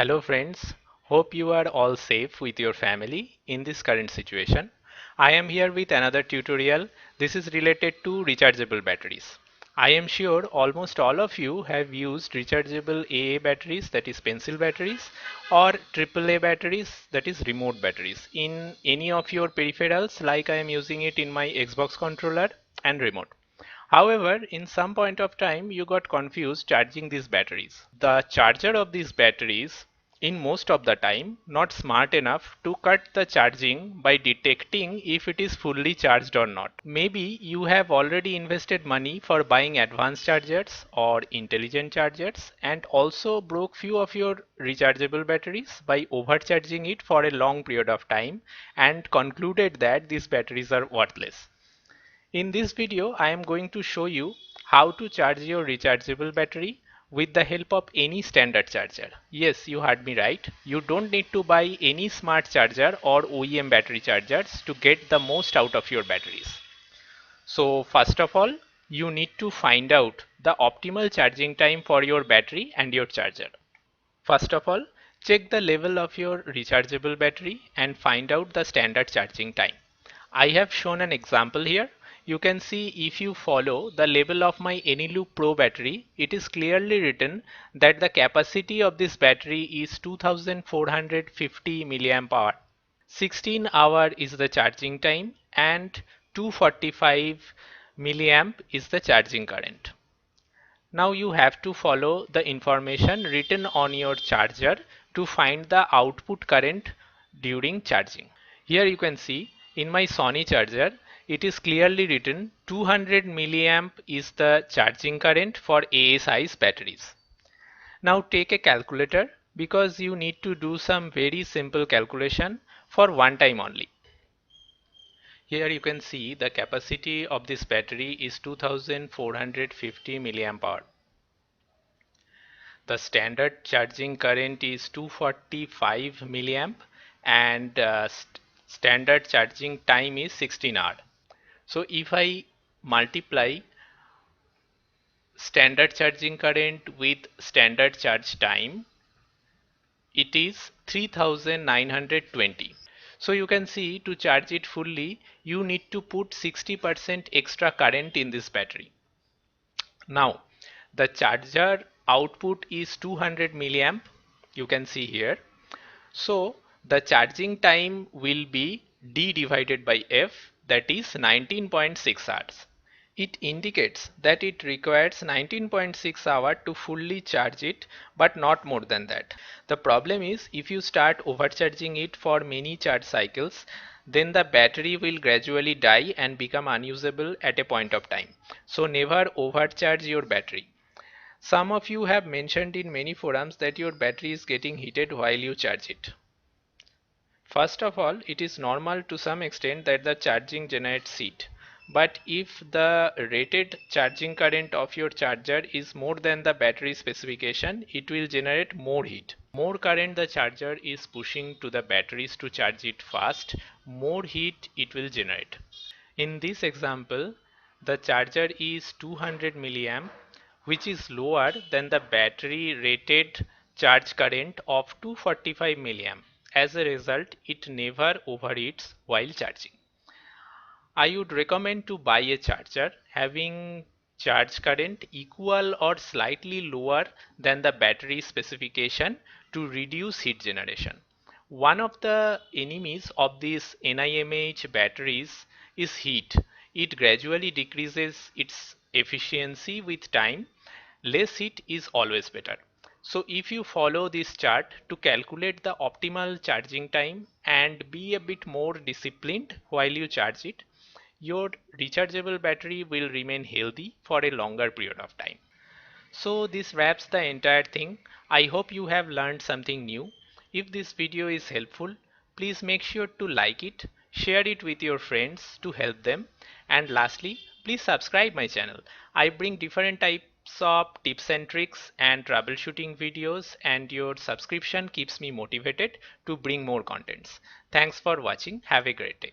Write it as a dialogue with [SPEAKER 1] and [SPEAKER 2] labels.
[SPEAKER 1] Hello friends, hope you are all safe with your family in this current situation. I am here with another tutorial. This is related to rechargeable batteries. I am sure almost all of you have used rechargeable AA batteries, that is pencil batteries, or AAA batteries, that is remote batteries, in any of your peripherals like I am using it in my Xbox controller and remote. However, in some point of time, you got confused charging these batteries. The charger of these batteries, in most of the time, not smart enough to cut the charging by detecting if it is fully charged or not. Maybe you have already invested money for buying advanced chargers or intelligent chargers and also broke few of your rechargeable batteries by overcharging it for a long period of time and concluded that these batteries are worthless. In this video, I am going to show you how to charge your rechargeable battery with the help of any standard charger. Yes, you heard me right. You don't need to buy any smart charger or OEM battery chargers to get the most out of your batteries. So first of all, you need to find out the optimal charging time for your battery and your charger. First of all, check the level of your rechargeable battery and find out the standard charging time. I have shown an example here. You can see if you follow the level of my Eneloop Pro battery, it is clearly written that the capacity of this battery is 2450 milliamp hour. 16 hour is the charging time and 245 milliamp is the charging current. Now you have to follow the information written on your charger to find the output current during charging. Here you can see in my Sony charger it is clearly written 200 milliamp is the charging current for AA size batteries. Now take a calculator because you need to do some very simple calculation for one time only. Here you can see the capacity of this battery is 2450 milliamp hour. The standard charging current is 245 milliamp and standard charging time is 16 hours. So if I multiply standard charging current with standard charge time, it is 3920. So you can see to charge it fully, you need to put 60% extra current in this battery. Now the charger output is 200 milliamp, you can see here. So the charging time will be D divided by F, that is 19.6 hours. It indicates that it requires 19.6 hours to fully charge it, but not more than that. The problem is if you start overcharging it for many charge cycles, then the battery will gradually die and become unusable at a point of time. So never overcharge your battery. Some of you have mentioned in many forums that your battery is getting heated while you charge it. First of all, it is normal to some extent that the charging generates heat. But if the rated charging current of your charger is more than the battery specification, it will generate more heat. More current the charger is pushing to the batteries to charge it fast, more heat it will generate. In this example, the charger is 200 milliamp, which is lower than the battery rated charge current of 245 milliamp. As a result, it never overheats while charging. I would recommend to buy a charger having charge current equal or slightly lower than the battery specification to reduce heat generation. One of the enemies of these NIMH batteries is heat. It gradually decreases its efficiency with time. Less heat is always better. So if you follow this chart to calculate the optimal charging time and be a bit more disciplined while you charge it, your rechargeable battery will remain healthy for a longer period of time. So this wraps the entire thing. I hope you have learned something new. If this video is helpful, please make sure to like it, share it with your friends to help them, and lastly, please subscribe my channel. I bring different types of tips and tricks and troubleshooting videos, and your subscription keeps me motivated to bring more contents. Thanks for watching. Have a great day.